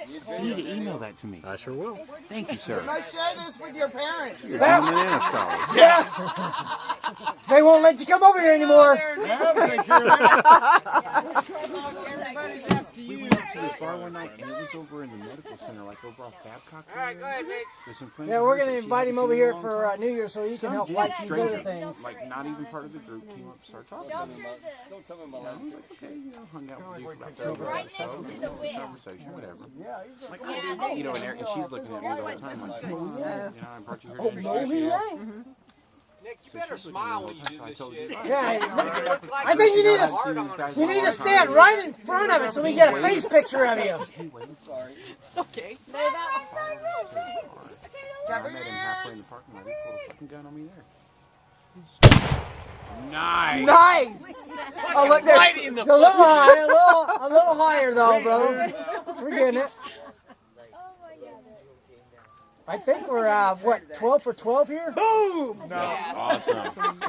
You need to email that to me. I sure will. Thank you, sir. Must share this with your parents. You're a banana scholar. Yeah. They won't let you come over here anymore. We went to this bar one night, and it was over in the medical center, like over off Babcock. All right, go ahead, Nick. Yeah, we're going to invite him over here for New Year so he can help like these other things. Like, not even part of the group, came up and started talking to him. Don't tell me about that. Okay, you know, hung out with you for about 30 minutes. Right next to the whip. Conversation, whatever. Like, you know, and she's looking at me the whole time, like, you know, I brought you here to No, he ain't. Nick, you better smile when you do this shit. Yeah, I think you need to stand right in front of it so we get a face picture of you. Okay. I met him halfway in the parking lot. He pulled a fucking gun on me there. Nice. Nice. Oh, look, there's a little high, a little higher though, brother. We're getting it. I think we're what, 12 for 12 here? Boom! Awesome.